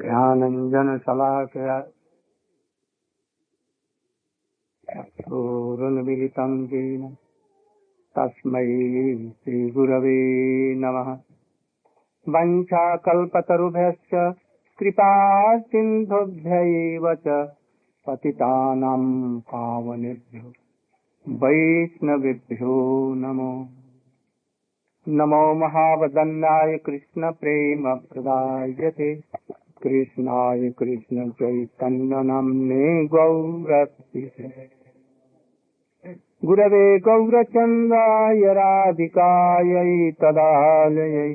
ज्ञानञ्जनशलाकया चक्षुरुन्मिलितं येन तस्मै श्रीगुरवे नमः। वञ्चाकल्पतरुभ्यश्च कृपासिन्धुभ्यैव च पतितानां पावनेभ्यो वैष्णवेभ्यो नमो नमो। महावदन्नाय कृष्णप्रेमप्रदायते कृष्णाय कृष्णचैतन्यनाम्ने गौरतिसे गुरवे गौरचन्द्राय राधिकायै तदालयै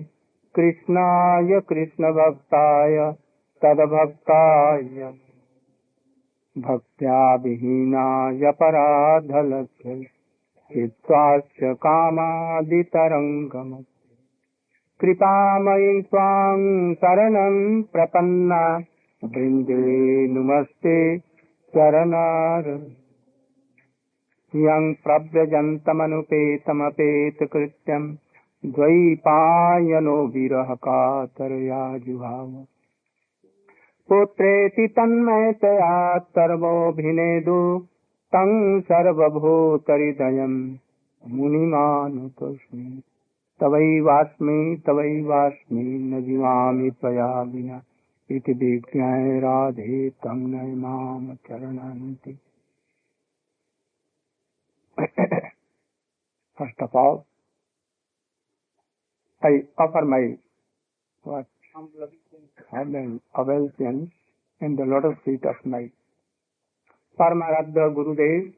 कृष्णाय कृष्णभक्ताय तद्भक्ताय भक्त्या विहीनाय पराधलक्ष्यै चित्वास्य कामादितरङ्गम् कृपामयि त्वां शरणं प्रपन्ना वृन्दे नमस्ते चरणार यं प्रव्रजन्तमनुपेतमपेतकृत्यं द्वैपायनो विरह कातरया जुहाव पुत्रेति तन्मयतया सर्वोऽभिनेदु तं सर्वभूतहृदयं मुनिमानुतोऽस्मि तवैवास्मि न जीवामि त्वया विना इति विज्ञाय राधे तं नमाम चरणन्ति। First of all, I offer my humble obeisance in the lotus feet of my Paramaradha Gurudev,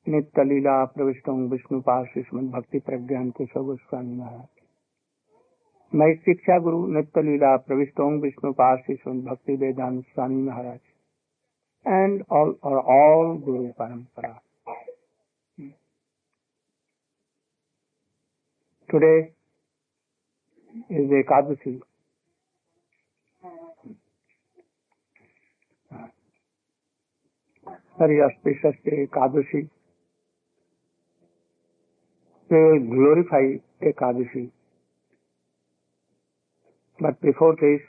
Nitya Leela Pravishtam Vishnu Parsi Srimad Bhakti Pragyan Keshav Goswami Maharaj. My Shiksha Guru Nitya Leela Pravishtam Vishnu Parsi Srimad Bhakti Vedanta Swami Maharaj, and all Guru Parampara. Today is Ekadasi. Very auspicious day, Ekadasi. We will glorify Ekadasi. But before this,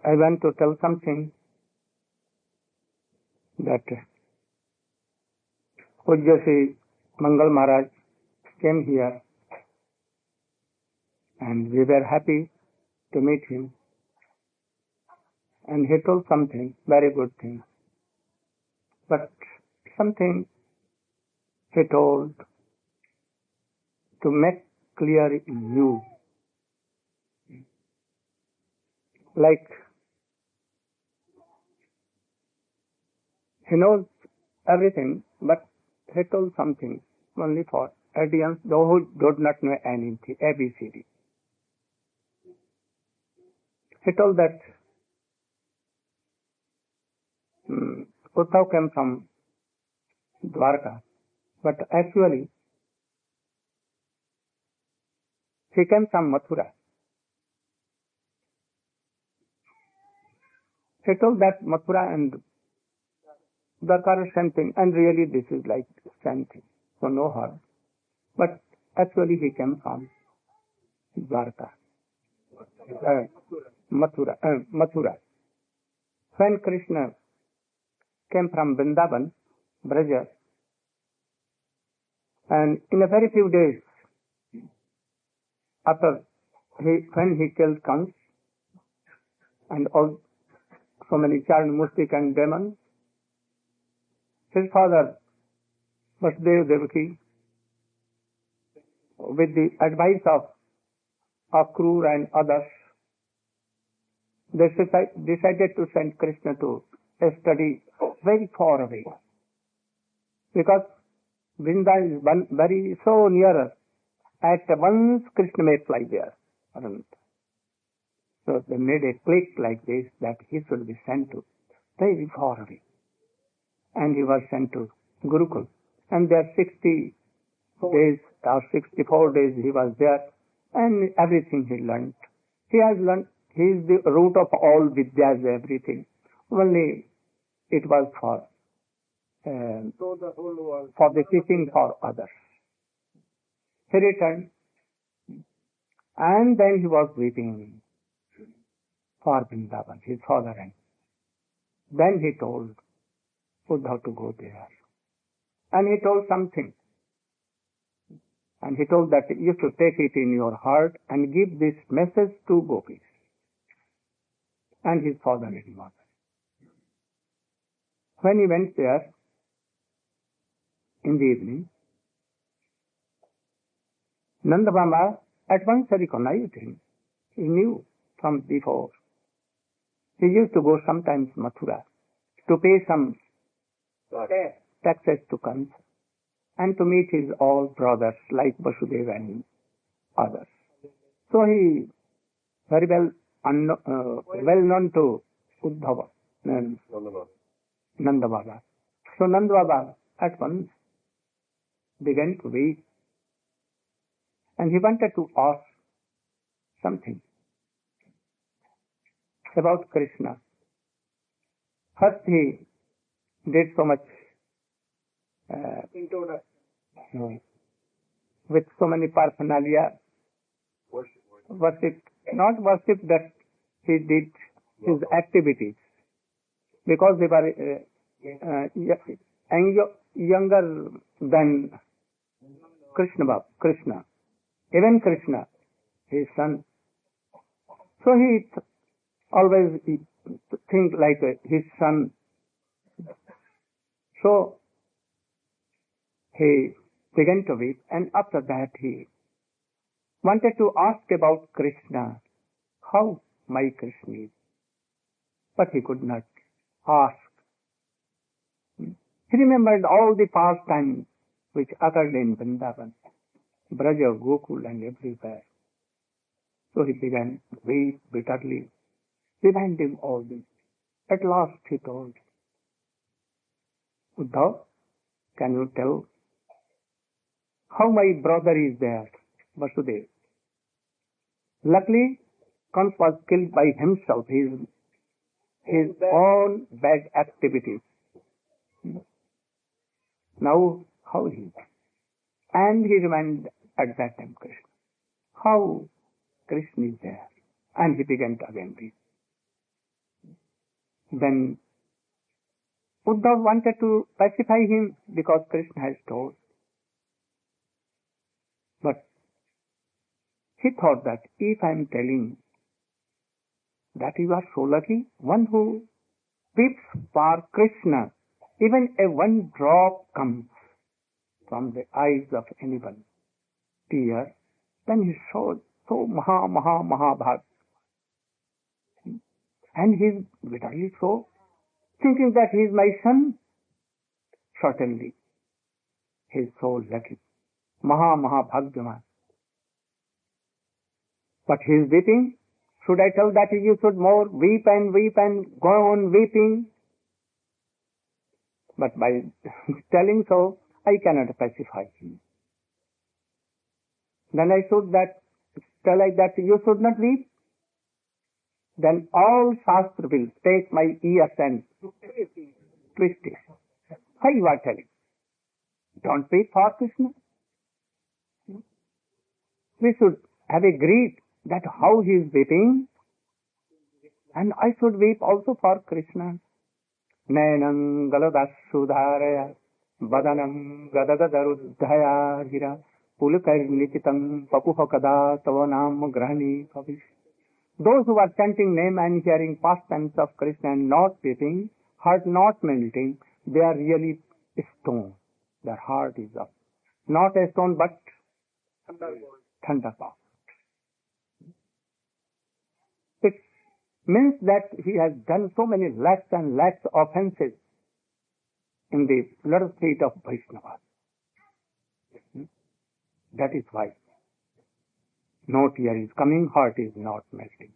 I want to tell something that Ujjasi Mangal Maharaj came here and we were happy to meet him. And he told something, very good thing. But something he told to make clear you. Like he knows everything, but he told something only for audience those who do not know anything, ABCD. He told that Uddhava came from Dwarka, but actually he came from Mathura. He told that Mathura and Dwarka are same thing, and really this is like same thing, so no harm. But actually he came from Dwarka, Mathura. When Krishna came from Vrindavan, Vraja, and in a very few days after when he killed Kans and all so many child Mustik and demons, his father Vasudeva Devaki, with the advice of Akrur and others, they decided to send Krishna to study very far away, because Vrindavan is very so near us. At once Krishna may fly there. So they made a click like this that he should be sent to very far away. And he was sent to Gurukul. And there 60 days or 64 days he was there, and everything he learnt. He has learnt, he is the root of all vidyas, everything. Only it was for the teaching for others. He returned, and then he was weeping. for Vrindavan, his fatherland. Then he told Uddhava to go there. And he told something. And he told that you should take it in your heart and give this message to gopis and his father and mother. When he went there in the evening, Nanda Baba at once recognized him. He knew from before. He used to go sometimes Mathura to pay some taxes to Kansa and to meet his all brothers like Vasudeva and others. So he very well known to Uddhava and Nanda Baba. So Nanda Baba at once began to weep, and he wanted to ask something about Krishna. First he did so much with so many paraphernalia, worship, not worship, that he did his activities, because they were younger than Krishna, even Krishna, his son. So he always think like his son. So he began to weep, and after that he wanted to ask about Krishna, how my Krishna is. But he could not ask. He remembered all the pastimes which occurred in Vrindavan, Vraja, Gokul and everywhere. So he began to weep bitterly, reminding all this. At last he told, Uddhava, can you tell how my brother is there, Vasudeva? Luckily, Kansa was killed by himself, his own bad activities. Now, how he is? And he reminded at that time Krishna. How Krishna is there? And he began to again weep. Then Uddhava wanted to pacify him because Krishna has told. But he thought that if I am telling that you are so lucky, one who weeps for Krishna, even a one drop comes from the eyes of anyone, tear, then he is so Mahabhag. And he is bitterly so, thinking that he is my son. Certainly, he is so lucky. Mahabhagyaman. But he is weeping. Should I tell that you should more weep and go on weeping? But by telling so, I cannot pacify him. Then I should tell like that you should not weep. Then all Shastra will take my ears and twist it. Why you are telling? Don't weep for Krishna. We should have agreed that how he is weeping, and I should weep also for Krishna. Nainam galadasudharaya vadanam gadagadaruddhaya gira pulkarnikitam papuhakada tavanam grahani kavish. Those who are chanting name and hearing pastimes of Krishna and not weeping, heart not melting, they are really stone. Their heart is up. Not a stone but thunderbolt. It means that he has done so many lakhs and lakhs offenses in the blood feet of Vaishnavas. That is why no tear is coming, heart is not melting.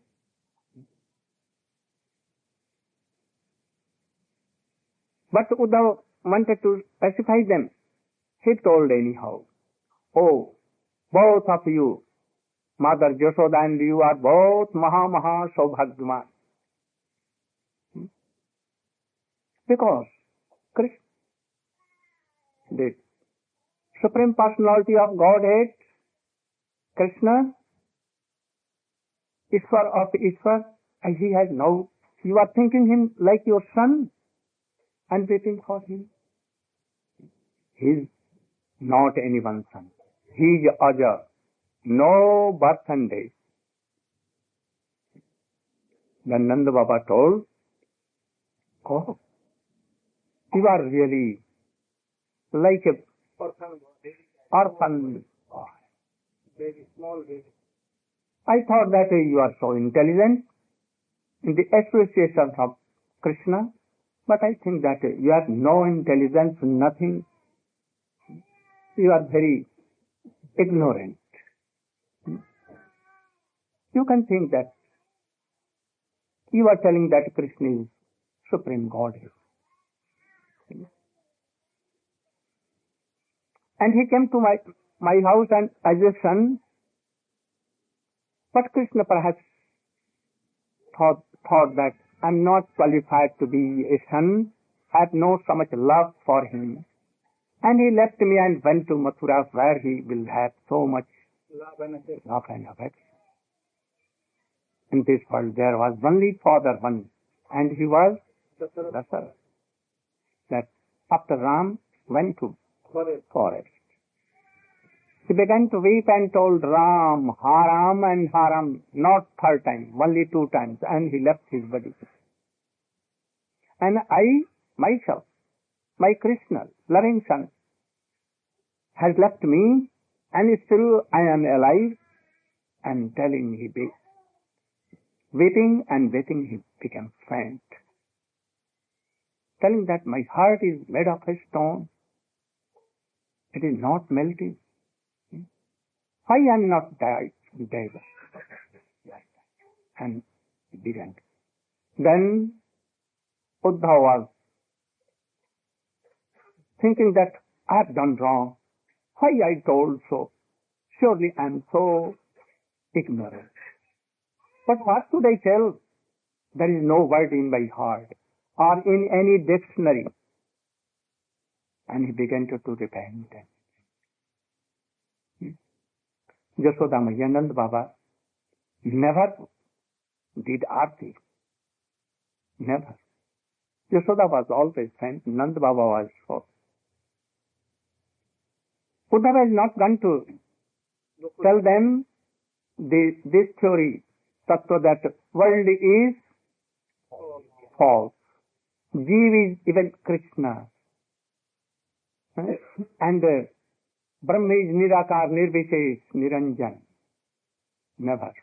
But Uddhava wanted to pacify them. He told anyhow, oh, both of you, Mother Yashoda and you are both Maha Saubhagyaman. Because Krishna, the Supreme Personality of Godhead, Krishna, Ishwar of Ishwar, And he has no, you are thinking him like your son and waiting for him. He is not anyone's son. He is Aja, no birth and day. Then Nanda Baba told, oh, you are really like a orphan boy. Very small baby. I thought that you are so intelligent in the associations of Krishna, but I think that you have no intelligence, nothing. You are very ignorant. You can think that you are telling that Krishna is Supreme Godhead. And he came to my house and as a son, but Krishna perhaps thought that I'm not qualified to be a son, I have no so much love for him. And he left me and went to Mathura where he will have so much love and affection. In this world there was only Father one, and he was Dasarath. That after Ram went to forest. He began to weep and told Ram, Haram and Haram, not third time, only 2 times, and he left his body. And I, myself, my Krishna, loving son, has left me, and still I am alive, and telling he be weeping and waiting, he became faint. Telling that my heart is made of a stone, it is not melting. Why I am not dead? And he began. Then Uddhava was thinking that I have done wrong. Why I told so? Surely I am so ignorant. But what should I tell? There is no word in my heart or in any dictionary. And he began to repent. Yashoda Maya, Nanda Baba never did arti. Never. Yashoda was always faint. Nanda Baba was so. Uddhava is not going to tell them this theory, tattva, that world is false. Jeev is even Krishna. And Brahma is Nirakar, Nirvishesh, Niranjan. Never.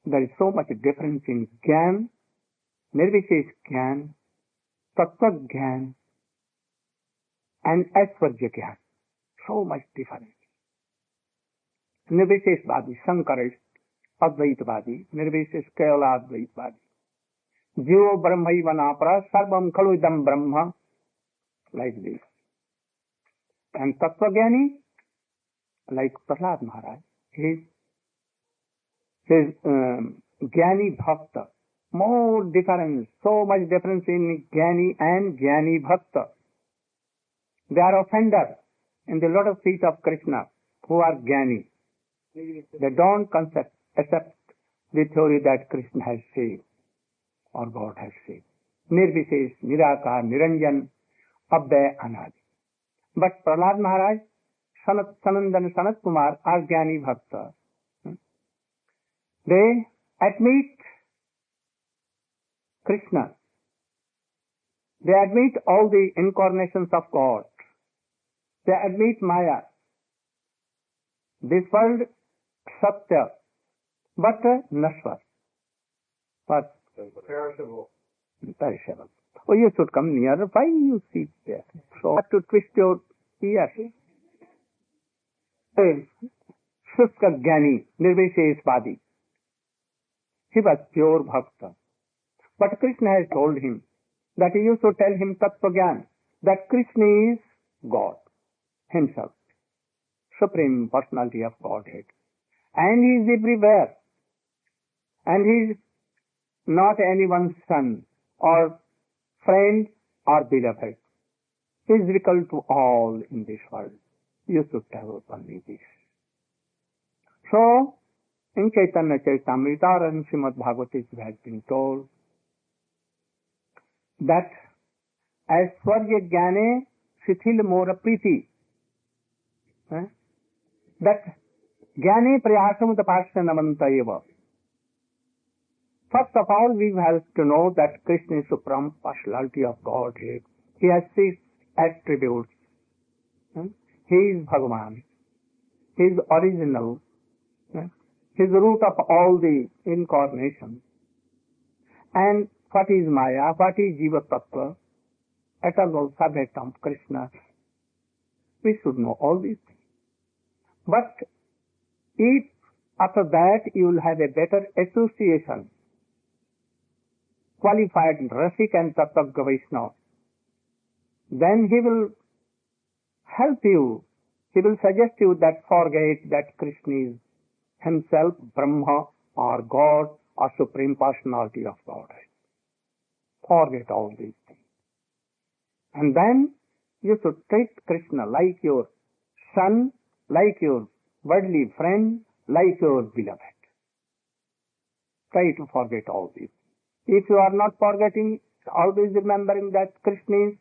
There is so much difference in Gyan, Nirvishesh Gyan, Tattva Gyan, and Aishwarya Gyan. So much difference. Nirvisheshvadi, Sankarist, Advaitvadi, Nirvishesh Kevala Advaitvadi. Jivo Brahmaiva Napara, Sarvam Khaluidam Brahma, like this. And Tattvajnani, like Prahlad Maharaj, he is Jnani Bhakta. More difference, so much difference in Jnani and Jnani Bhakta. They are offenders in the lotus feet of Krishna who are Jnani. They don't accept the theory that Krishna has saved or God has saved. Nirvishesh, Nirakar, Niranjan, Abhay, Anadi. But Prahlad Maharaj, Sanandan, Sanat Kumar are Jnani Bhakta. They admit Krishna. They admit all the incarnations of God. They admit Maya. This world, Satya, but Nashvar. But perishable. Perishable. Oh, you should come near. Why you sit there? So have to twist your ears. Shuska Jnani, Nirvisheshvadi. He was pure Bhakta. But Krishna has told him that you should tell him Tattva Jnana, that Krishna is God himself, Supreme Personality of Godhead. And he is everywhere. And he is not anyone's son or friend or beloved. He is equal to all in this world. You should tell only this. So, In Caitanya Charitamrita and Srimad Bhagavatam it has been told that Aishwarya Jnane Shithil Mora Priti, that Jnane Prayasam Tapasyanamanta eva. First of all, we have to know that Krishna is supreme personality of Godhead. He has 6 attributes. He is Bhagavan. He is original. He is the root of all the incarnations. And what is Maya? What is Jiva Tattva? Eternal subjectum Krishna. We should know all these things. But if after that you will have a better association, qualified Rasik and Tattva Vaishnava, then he will help you. He will suggest you that forget that Krishna is himself Brahma or God or Supreme Personality of Godhead. Forget all these things. And then you should treat Krishna like your son, like your worldly friend, like your beloved. Try to forget all these. If you are not forgetting, always remembering that Krishna is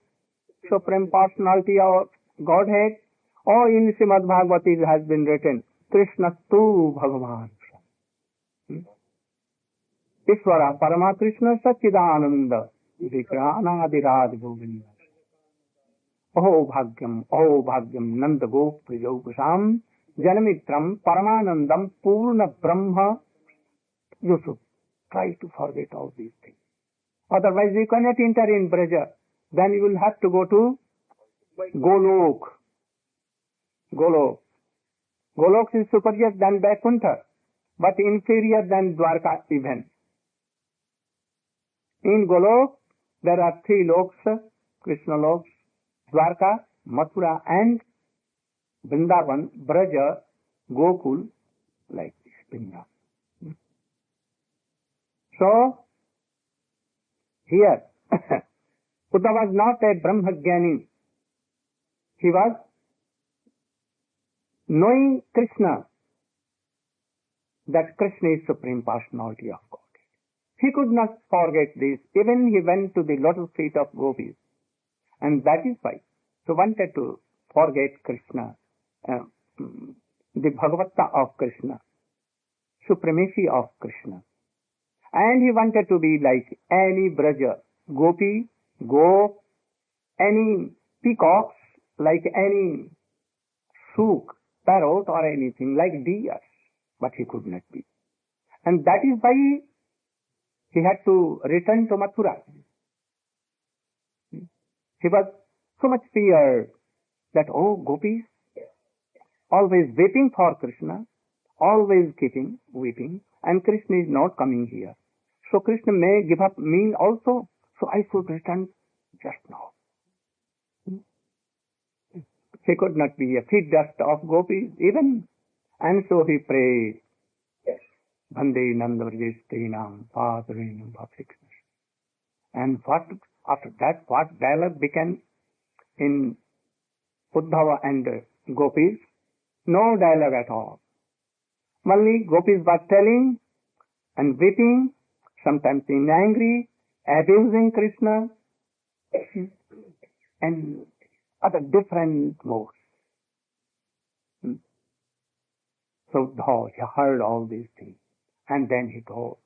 Supreme Personality of Godhead, or in Srimad Bhagavatam it has been written, Krishna tu Bhagavan. Ishvara Parama Krishna Sachidananda Vikranadirad Govinda. Aho Bhagyam Nanda Gop Prijopusam Janamitram Paramanandam Purna Brahma. You should try to forget all these things. Otherwise you cannot enter in Vraja. Then you will have to go to Golok. Golok is superior than Vaikuntha, but inferior than Dwarka even. In Golok, there are 3 loks, Krishna loks, Dwarka, Mathura and Vrindavan, Vraja, Gokul, like this, Vrindavan. So, here, Uddhava was not a Brahmajnani. He was knowing Krishna, that Krishna is Supreme Personality of God. He could not forget this. Even he went to the lotus feet of gopis. And that is why he wanted to forget Krishna, the Bhagavata of Krishna, supremacy of Krishna. And he wanted to be like any Vraja, gopi, gop, any peacocks, like any sook, parrot or anything, like deer. But he could not be. And that is why he had to return to Mathura. He was so much feared that, oh, gopis, always waiting for Krishna, always keeping weeping, and Krishna is not coming here. So Krishna may give up me also, so I should return just now. He could not be a feet dust of gopis even, and so he prayed, Bhande Nandavrajesteinam Padrinam Bhaktikshna. And what, after that, what dialogue began in Uddhava and gopis? No dialogue at all. Only gopis were telling and weeping, sometimes being angry, abusing Krishna, and other different modes. So Uddhava, he heard all these things. And then he told,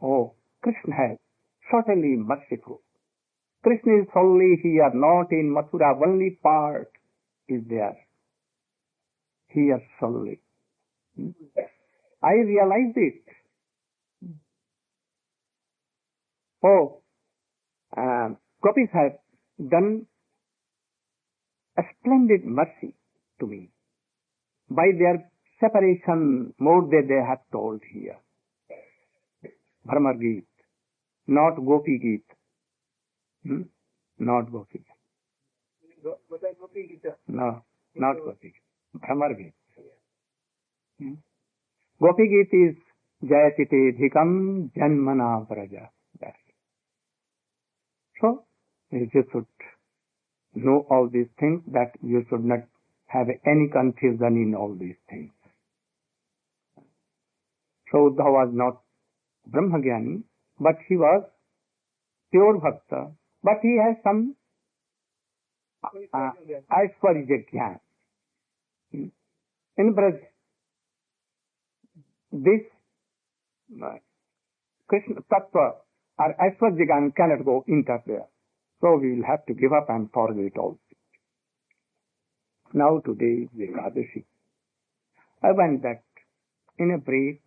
oh, Krishna is certainly merciful. Krishna is solely here, not in Mathura. Only part is there. Here solely. I realized it. Oh, gopis have done a splendid mercy to me by their separation mode that they have told here. Bhramar Geet, not Gopi Geet. Not Gopi Geet. No, not Gopi Geet. Bhramar Geet. Gopi Geet is Jayatite Dhikam Janmana Vraja. So, you should know all these things, that you should not have any confusion in all these things. So Uddhava was not Brahmagyani, but he was pure Bhakta. But he has some Aishwarya Jnana. In Braj, this Krishna Tattva or Aishwarya Jnana cannot go enter there. So we will have to give up and forget all. Now today is Ekadasi. I want that in a brief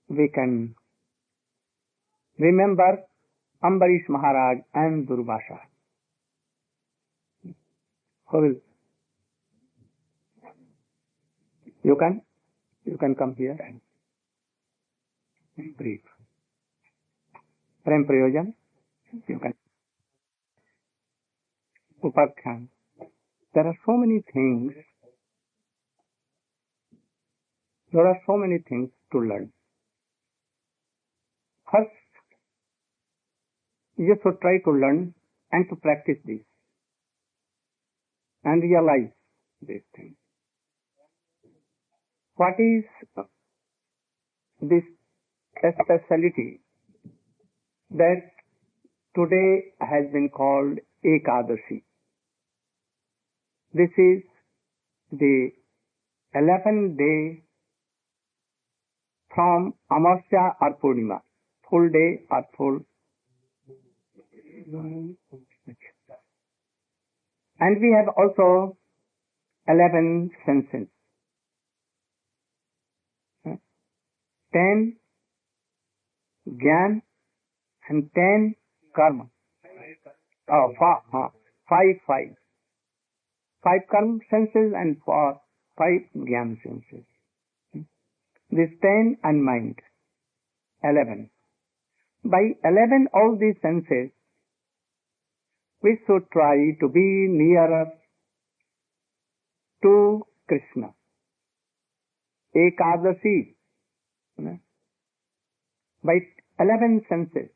we can remember Ambarish Maharaj and Durvasa. Who will? You can come here and in brief. Prem Prayojan, you can. Upakhyan. There are so many things. There are so many things to learn. First, you should try to learn and to practice this and realize these things. What is this speciality that today has been called Ekadasi? This is the 11th day from Amasya or Purnima, full day or full. And we have also 11 senses. 10 Gyan and 10 Karma. Oh, five. 5 Karma senses and 5 Gyan senses. This 10 and mind. 11. By 11 all these senses, we should try to be nearer to Krishna. Ekadasi. By 11 senses.